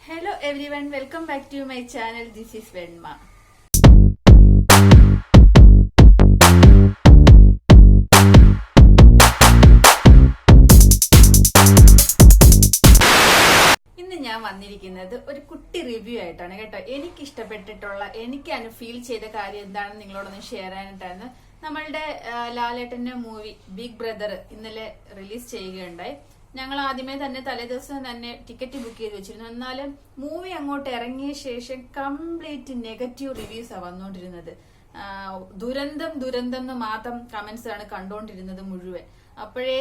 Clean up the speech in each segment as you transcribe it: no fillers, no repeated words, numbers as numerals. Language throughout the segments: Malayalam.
Hello everyone, welcome back to my channel. This is Venma. ഇന്ന് ഞാൻ വന്നിരിക്കുന്നത് ഒരു കുട്ടി റിവ്യൂ ആയിട്ടാണ് കേട്ടോ. എനിക്ക് ഇഷ്ടപ്പെട്ടിട്ടുള്ള, എനിക്ക് ഫീൽ ചെയ്ത കാര്യം എന്താണെന്ന് നിങ്ങളോടൊന്ന് ഷെയർ ചെയ്യാനായിട്ടാണ്. നമ്മളുടെ ലാലേട്ടന്റെ മൂവി ബിഗ് ബ്രദർ ഇന്നലെ റിലീസ് ചെയ്യുകയുണ്ടായി. ഞങ്ങൾ ആദ്യമേ തന്നെ തലേദിവസം തന്നെ ടിക്കറ്റ് ബുക്ക് ചെയ്ത് വെച്ചിരുന്നു. എന്നാലും മൂവി അങ്ങോട്ട് ഇറങ്ങിയ ശേഷം കംപ്ലീറ്റ് നെഗറ്റീവ് റിവ്യൂസ് ആണ് വന്നുകൊണ്ടിരുന്നത്. ദുരന്തം എന്ന് മാത്രം കമന്റ്സ് ആണ് കണ്ടുകൊണ്ടിരുന്നത് മുഴുവൻ. അപ്പോഴേ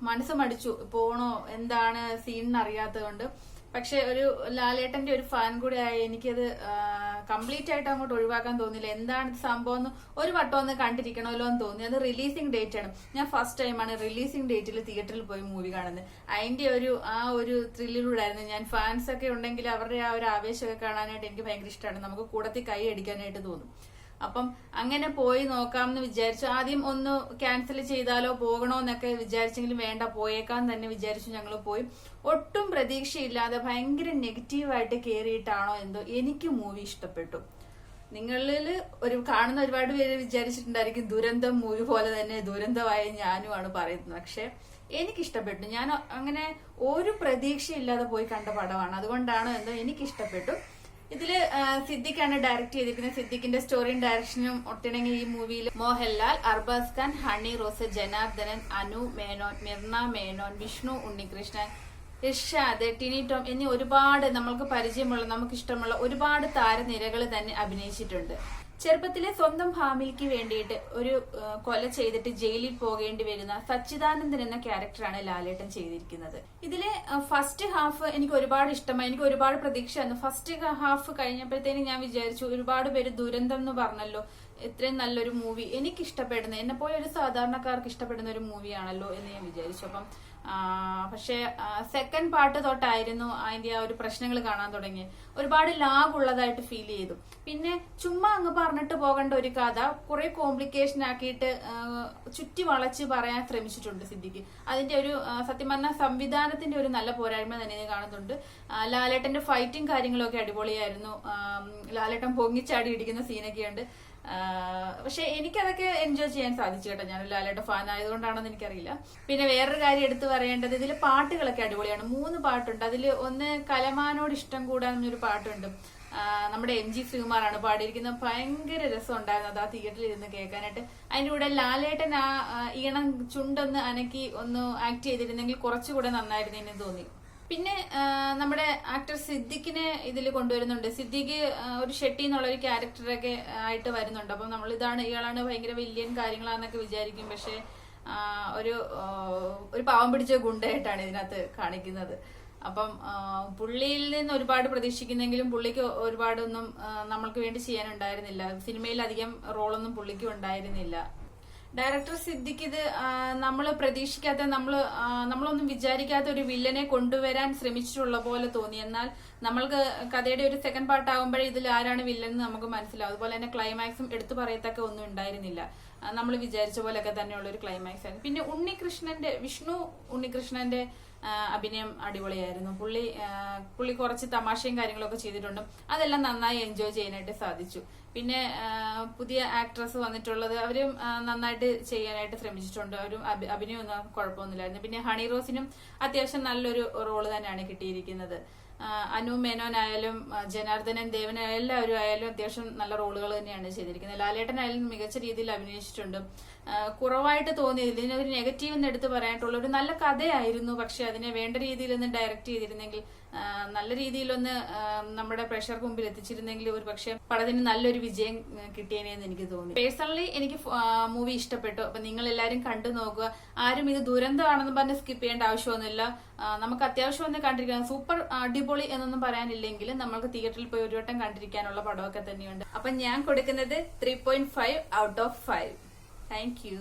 മനസ്സ് മടിച്ചു, പോണോ എന്താണ് സീൻ അറിയാത്തത് കൊണ്ട്. പക്ഷെ ഒരു ലാലേട്ടന്റെ ഒരു ഫാൻ കൂടെ ആയി എനിക്കത് കംപ്ലീറ്റ് ആയിട്ട് അങ്ങോട്ട് ഒഴിവാക്കാൻ തോന്നില്ല. എന്താണ് സംഭവം എന്ന് ഒരു വട്ടം ഒന്ന് കണ്ടിരിക്കണമല്ലോ എന്ന് തോന്നി. അത് റിലീസിംഗ് ഡേറ്റ് ആണ്. ഞാൻ ഫസ്റ്റ് ടൈമാണ് റിലീസിംഗ് ഡേറ്റിൽ തിയേറ്ററിൽ പോയി മൂവി കാണുന്നത്. അതിന്റെ ഒരു ത്രില്ലിലൂടായിരുന്നു. ഞാൻ ഫാൻസ് ഒക്കെ ഉണ്ടെങ്കിൽ അവരുടെ ആ ഒരു ആവേശമൊക്കെ കാണാനായിട്ട് എനിക്ക് ഭയങ്കര ഇഷ്ടമാണ്. നമുക്ക് കൂടത്തിൽ കൈ അടിക്കാനായിട്ട് തോന്നും. അപ്പം അങ്ങനെ പോയി നോക്കാമെന്ന് വിചാരിച്ചു. ആദ്യം ഒന്ന് ക്യാൻസൽ ചെയ്താലോ പോകണോന്നൊക്കെ വിചാരിച്ചെങ്കിലും വേണ്ട, പോയേക്കാൻ തന്നെ വിചാരിച്ചു. ഞങ്ങൾ പോയി. ഒട്ടും പ്രതീക്ഷയില്ലാതെ ഭയങ്കര നെഗറ്റീവായിട്ട് കയറിയിട്ടാണോ എന്തോ എനിക്ക് മൂവി ഇഷ്ടപ്പെട്ടു. നിങ്ങളിൽ കാണുന്ന ഒരുപാട് പേര് വിചാരിച്ചിട്ടുണ്ടായിരിക്കും ദുരന്തം മൂവി പോലെ തന്നെ ദുരന്തമായ ഞാനുമാണ് പറയുന്നത്. പക്ഷെ എനിക്കിഷ്ടപ്പെട്ടു. ഞാൻ അങ്ങനെ ഒരു പ്രതീക്ഷയില്ലാതെ പോയി കണ്ട പടമാണ്. അതുകൊണ്ടാണോ എന്തോ എനിക്കിഷ്ടപ്പെട്ടു. ഇതില് സിദ്ദിഖാണ് ഡയറക്ട് ചെയ്തിരിക്കുന്നത്. സിദ്ദിഖിന്റെ സ്റ്റോറിയും ഡയറക്ഷനും ഒത്തിണങ്ങി ഈ മൂവിയിൽ മോഹൻലാൽ, അർബാസ് ഖാൻ, ഹണി റോസ്, ജനാർദ്ദനൻ, അനു മേനോൻ, മിർന മേനോൻ, വിഷ്ണു ഉണ്ണികൃഷ്ണൻ, ഇർഷാദ്, ടിനി ടോം എന്നീ ഒരുപാട് നമ്മൾക്ക് പരിചയമുള്ള, നമുക്ക് ഇഷ്ടമുള്ള ഒരുപാട് താരനിരകൾ തന്നെ അഭിനയിച്ചിട്ടുണ്ട്. ചെറുപ്പത്തിലെ സ്വന്തം ഫാമിലിക്ക് വേണ്ടിയിട്ട് ഒരു കൊല ചെയ്തിട്ട് ജയിലിൽ പോകേണ്ടി വരുന്ന സച്ചിദാനന്ദൻ എന്ന ക്യാരക്ടറാണ് ലാലേട്ടൻ ചെയ്തിരിക്കുന്നത്. ഇതിലെ ഫസ്റ്റ് ഹാഫ് എനിക്ക് ഒരുപാട് ഇഷ്ടമായി. എനിക്ക് ഒരുപാട് പ്രതീക്ഷയായിരുന്നു. ഫസ്റ്റ് ഹാഫ് കഴിഞ്ഞപ്പോഴത്തേനും ഞാൻ വിചാരിച്ചു, ഒരുപാട് പേര് ദുരന്തം എന്ന് പറഞ്ഞല്ലോ, ഇത്രയും നല്ലൊരു മൂവി എനിക്ക് ഇഷ്ടപ്പെടുന്ന, എന്നെ പോലെ ഒരു സാധാരണക്കാർക്ക് ഇഷ്ടപ്പെടുന്ന ഒരു മൂവിയാണല്ലോ എന്ന് ഞാൻ വിചാരിച്ചു. അപ്പം പക്ഷെ സെക്കൻഡ് പാർട്ട് തൊട്ടായിരുന്നു അതിന്റെ ആ ഒരു പ്രശ്നങ്ങൾ കാണാൻ തുടങ്ങി. ഒരുപാട് ലാഗ് ഉള്ളതായിട്ട് ഫീൽ ചെയ്തു. പിന്നെ ചുമ്മാ അങ്ങ് പറഞ്ഞിട്ട് പോകേണ്ട ഒരു കഥ കുറെ കോംപ്ലിക്കേഷൻ ആക്കിയിട്ട് ചുറ്റി വളച്ച് പറയാൻ ശ്രമിച്ചിട്ടുണ്ട് സിദ്ദിഖ്. അതിന്റെ ഒരു സത്യം പറഞ്ഞ സംവിധാനത്തിന്റെ ഒരു നല്ല പോരായ്മ തന്നെ കാണുന്നുണ്ട്. ലാലേട്ടന്റെ ഫൈറ്റിംഗ് കാര്യങ്ങളൊക്കെ അടിപൊളിയായിരുന്നു. ലാലേട്ടൻ പൊങ്ങിച്ചാടി ഇടിക്കുന്ന സീനൊക്കെ ഉണ്ട്. പക്ഷെ എനിക്കതൊക്കെ എൻജോയ് ചെയ്യാൻ സാധിച്ചു കേട്ടോ. ഞാൻ ലാലേട്ടൻ ഫാൻ ആയതുകൊണ്ടാണെന്ന് എനിക്കറിയില്ല. പിന്നെ വേറൊരു കാര്യം എടുത്തു പറയേണ്ടത്, ഇതിൽ പാട്ടുകളൊക്കെ അടിപൊളിയാണ്. 3 പാട്ടുണ്ട്. അതിൽ ഒന്ന് കലമാനോട് ഇഷ്ടം കൂടാന്നൊരു പാട്ടുണ്ട്. നമ്മുടെ MG ശ്രീകുമാറാണ് പാടിയിരിക്കുന്നത്. ഭയങ്കര രസം ഉണ്ടായിരുന്നു അത് ആ തിയേറ്ററിൽ ഇരുന്ന് കേൾക്കാനായിട്ട്. അതിന്റെ കൂടെ ലാലേട്ടൻ ആ ഈണം ചുണ്ടൊന്ന് അനക്കി ഒന്ന് ആക്ട് ചെയ്തിരുന്നെങ്കിൽ കുറച്ചുകൂടെ നന്നായിരുന്നു എന്ന് തോന്നി. പിന്നെ നമ്മുടെ ആക്ടർ സിദ്ദിഖിനെ ഇതിൽ കൊണ്ടുവരുന്നുണ്ട്. സിദ്ദിഖ് ഒരു ഷെട്ടി എന്നുള്ള ഒരു ക്യാരക്ടറൊക്കെ ആയിട്ട് വരുന്നുണ്ട്. അപ്പം നമ്മൾ ഇയാളാണ് ഭയങ്കര വില്യൻ കാര്യങ്ങളാന്നൊക്കെ വിചാരിക്കും. പക്ഷെ ഒരു പാവം പിടിച്ച ഗുണ്ടയായിട്ടാണ് ഇതിനകത്ത് കാണിക്കുന്നത്. അപ്പം പുള്ളിയിൽ നിന്ന് ഒരുപാട് പ്രതീക്ഷിക്കുന്നെങ്കിലും പുള്ളിക്ക് ഒരുപാടൊന്നും നമ്മൾക്ക് വേണ്ടി ചെയ്യാനുണ്ടായിരുന്നില്ല. സിനിമയിൽ അധികം റോളൊന്നും പുള്ളിക്ക് ഉണ്ടായിരുന്നില്ല. ഡയറക്ടർ സിദ്ദിഖ് ഇത് നമ്മൾ പ്രതീക്ഷിക്കാത്ത, നമ്മളൊന്നും വിചാരിക്കാത്ത ഒരു വില്ലനെ കൊണ്ടുവരാൻ ശ്രമിച്ചിട്ടുള്ള പോലെ തോന്നി. എന്നാൽ നമ്മൾക്ക് കഥയുടെ ഒരു സെക്കൻഡ് പാർട്ട് ആകുമ്പോഴേ ഇതിൽ ആരാണ് വില്ലൻ എന്ന് നമുക്ക് മനസ്സിലാവും. അതുപോലെ തന്നെ ക്ലൈമാക്സും എടുത്തു പറയത്തക്ക ഒന്നും ഉണ്ടായിരുന്നില്ല. നമ്മൾ വിചാരിച്ച പോലെയൊക്കെ തന്നെയുള്ള ഒരു ക്ലൈമാക്സ് ആയിരുന്നു. പിന്നെ വിഷ്ണു ഉണ്ണികൃഷ്ണന്റെ അഭിനയം അടിപൊളിയായിരുന്നു. പുള്ളി കുറച്ച് തമാശയും കാര്യങ്ങളൊക്കെ ചെയ്തിട്ടുണ്ട്. അതെല്ലാം നന്നായി എൻജോയ് ചെയ്യാനായിട്ട് സാധിച്ചു. പിന്നെ പുതിയ ആക്ട്രസ് വന്നിട്ടുള്ളത് അവരും നന്നായിട്ട് ചെയ്യാനായിട്ട് ശ്രമിച്ചിട്ടുണ്ട്. അവരും അഭിനയമൊന്നും കുഴപ്പമൊന്നുമില്ലായിരുന്നു. പിന്നെ ഹണി റോസിനും അത്യാവശ്യം നല്ലൊരു റോള് തന്നെയാണ് കിട്ടിയിരിക്കുന്നത്. അനു മേനോൻ ആയാലും ജനാർദ്ദനൻ, ദേവനായാലും എല്ലാവരും ആയാലും അത്യാവശ്യം നല്ല റോളുകൾ തന്നെയാണ് ചെയ്തിരിക്കുന്നത്. ലാലേട്ടൻ ആയാലും മികച്ച രീതിയിൽ അഭിനയിച്ചിട്ടുണ്ട്. കുറവായിട്ട് തോന്നിയതില്ല. ഇതിനൊരു നെഗറ്റീവ് എന്ന് എടുത്ത് പറയാനായിട്ടുള്ള ഒരു നല്ല കഥയായിരുന്നു. പക്ഷെ അതിനെ വേണ്ട രീതിയിലൊന്ന് ഡയറക്ട് ചെയ്തിരുന്നെങ്കിൽ, നല്ല രീതിയിലൊന്ന് നമ്മുടെ പ്രേക്ഷകർക്ക് മുമ്പിൽ എത്തിച്ചിരുന്നെങ്കിൽ ഒരു പക്ഷെ പടത്തിന് നല്ലൊരു വിജയം കിട്ടിയേനെന്ന് എനിക്ക് തോന്നി. പേഴ്സണലി എനിക്ക് മൂവി ഇഷ്ടപ്പെട്ടു. അപ്പൊ നിങ്ങൾ എല്ലാവരും കണ്ടു നോക്കുക. ആരും ഇത് ദുരന്തമാണെന്ന് പറഞ്ഞ് സ്കിപ്പ് ചെയ്യേണ്ട ആവശ്യമൊന്നുമില്ല. നമുക്ക് അത്യാവശ്യം ഒന്ന് കണ്ടിരിക്കാൻ സൂപ്പർ അടിപൊളി എന്നൊന്നും പറയാനില്ലെങ്കിൽ നമുക്ക് തിയേറ്ററിൽ പോയി ഒരു വട്ടം കണ്ടിരിക്കാനുള്ള പടമൊക്കെ തന്നെയുണ്ട്. അപ്പൊ ഞാൻ കൊടുക്കുന്നത് 3.5 out of 5. Thank you.